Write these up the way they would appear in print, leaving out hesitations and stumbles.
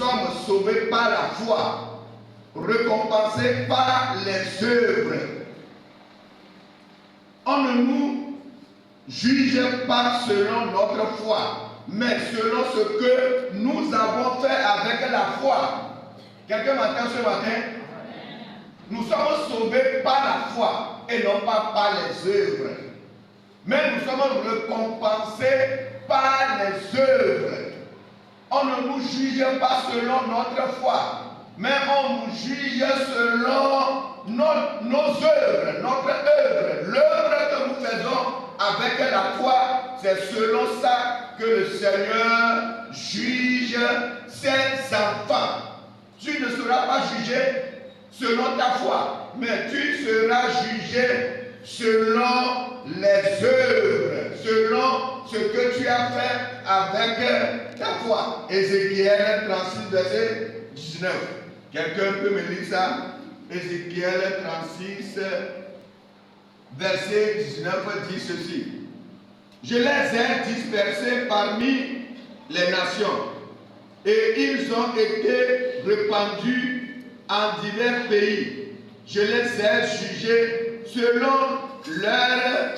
sommes sauvés par la foi, récompensés par les œuvres. On ne nous juge pas selon notre foi, mais selon ce que nous avons fait avec la foi. Quelqu'un m'entend ce matin? Nous sommes sauvés par la foi et non pas par les œuvres. Mais nous sommes récompensés par les œuvres. On ne nous juge pas selon notre foi, mais on nous juge selon nos œuvres, notre œuvre. L'œuvre que nous faisons avec la foi, c'est selon ça que le Seigneur juge ses enfants. Tu ne seras pas jugé selon ta foi, mais tu seras jugé selon les œuvres, selon ce que tu as fait avec ta foi. Ézéchiel 36, verset 19. Quelqu'un peut me lire ça? Ézéchiel 36, verset 19 dit ceci. Je les ai dispersés parmi les nations, et ils ont été répandus en divers pays. Je les ai jugés selon leur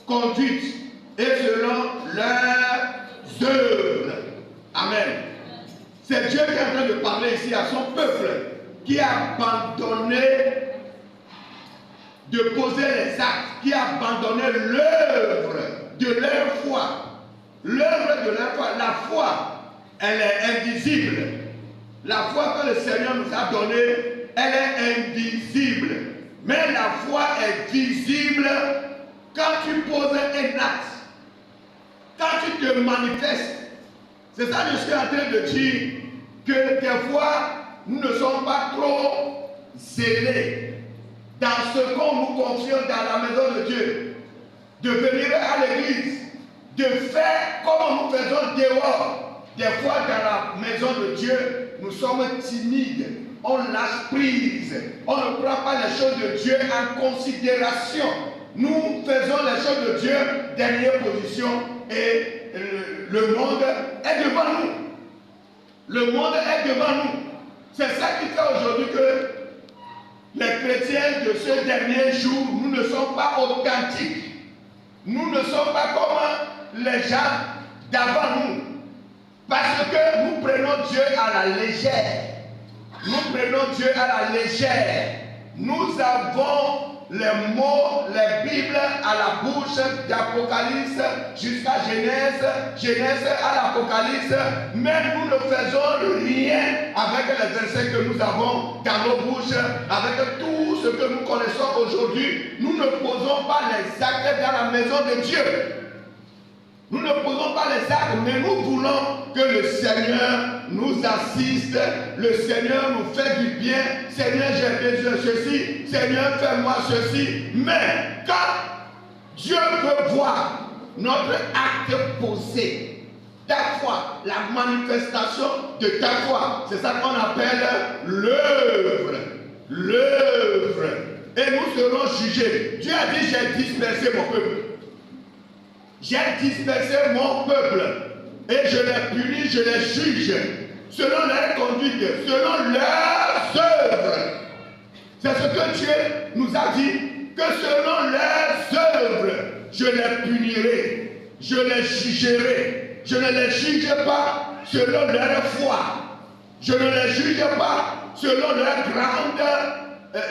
conduite et selon leurs œuvres. Amen. C'est Dieu qui est en train de parler ici à son peuple qui a abandonné de poser les actes, qui a abandonné l'œuvre de leur foi. L'œuvre de leur foi, la foi, elle est invisible. La foi que le Seigneur nous a donnée, elle est invisible. Mais la foi est visible quand tu poses un acte, quand tu te manifestes. C'est ça que je suis en train de dire, que des fois, nous ne sommes pas trop zélés dans ce qu'on nous confie dans la maison de Dieu. De venir à l'église, de faire comme nous faisons dehors. Des fois, dans la maison de Dieu, nous sommes timides, on lâche prise, on ne prend pas les choses de Dieu en considération. Nous faisons les choses de Dieu dernière position et le monde est devant nous. Le monde est devant nous. C'est ça qui fait aujourd'hui que les chrétiens de ce dernier jour, nous ne sommes pas authentiques. Nous ne sommes pas comme les gens d'avant nous. Parce que nous prenons Dieu à la légère. Nous prenons Dieu à la légère. Nous avons les mots, les Bibles à la bouche d'Apocalypse jusqu'à Genèse, Genèse à l'Apocalypse, mais nous ne faisons rien avec les versets que nous avons dans nos bouches, avec tout ce que nous connaissons aujourd'hui. Nous ne posons pas les actes dans la maison de Dieu. Nous ne posons pas les actes, mais nous voulons que le Seigneur nous assiste, le Seigneur nous fait du bien. Seigneur, j'ai besoin de ceci, Seigneur, fais-moi ceci. Mais quand Dieu veut voir notre acte posé, ta foi, la manifestation de ta foi, c'est ça qu'on appelle l'œuvre. L'œuvre. Et nous serons jugés. Dieu a dit, j'ai dispersé mon peuple. J'ai dispersé mon peuple et je les punis, je les juge selon leur conduite, selon leurs œuvres. C'est ce que Dieu nous a dit, que selon leurs œuvres, je les punirai, je les jugerai. Je ne les juge pas selon leur foi. Je ne les juge pas selon leur grande,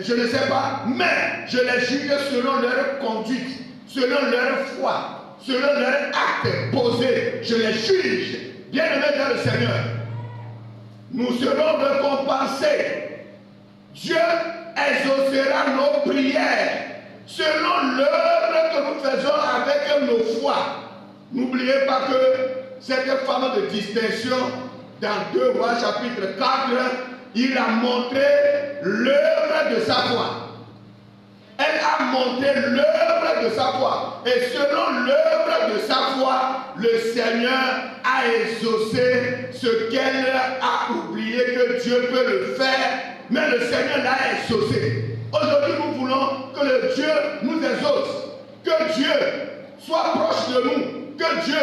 je ne sais pas, mais je les juge selon leur conduite. Selon leur foi, selon leur acte posé, je les juge. Bien-aimés dans le Seigneur, nous serons récompensés. Dieu exaucera nos prières selon l'œuvre que nous faisons avec nos foi. N'oubliez pas que cette femme de distinction, dans 2 Rois chapitre 4, il a montré l'œuvre de sa foi. Elle a montré l'œuvre de sa foi. Et selon l'œuvre de sa foi, le Seigneur a exaucé ce qu'elle a oublié que Dieu peut le faire. Mais le Seigneur l'a exaucé. Aujourd'hui, nous voulons que le Dieu nous exauce. Que Dieu soit proche de nous. Que Dieu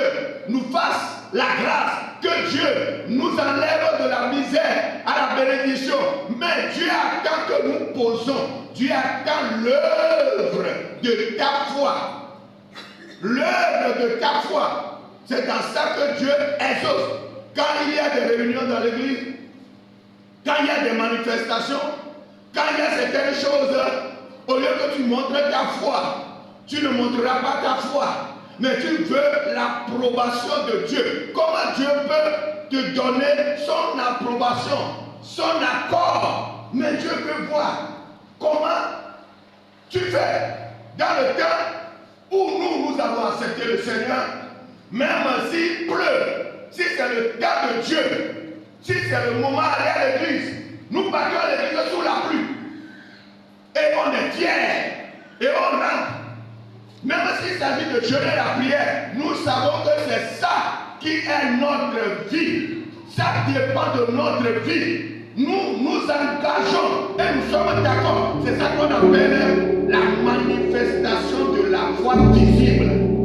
nous fasse la grâce. Que Dieu nous enlève de que nous posons, Dieu attend l'œuvre de ta foi. L'œuvre de ta foi. C'est dans ça que Dieu exauce. Quand il y a des réunions dans l'église, quand il y a des manifestations, quand il y a certaines choses, au lieu que tu montres ta foi, tu ne montreras pas ta foi, mais tu veux l'approbation de Dieu. Comment Dieu peut te donner son approbation, son accord? Mais Dieu veut voir comment tu fais dans le temps où nous avons accepté le Seigneur, même s'il pleut, si c'est le temps de Dieu, si c'est le moment d'aller à l'église, nous partons à l'église sous la pluie. Et on est fiers. Et on rentre. Même s'il s'agit de jeûner la prière, nous savons que c'est ça qui est notre vie. Ça dépend de notre vie. Nous nous engageons et nous sommes d'accord. C'est ça qu'on appelle la manifestation de la foi visible.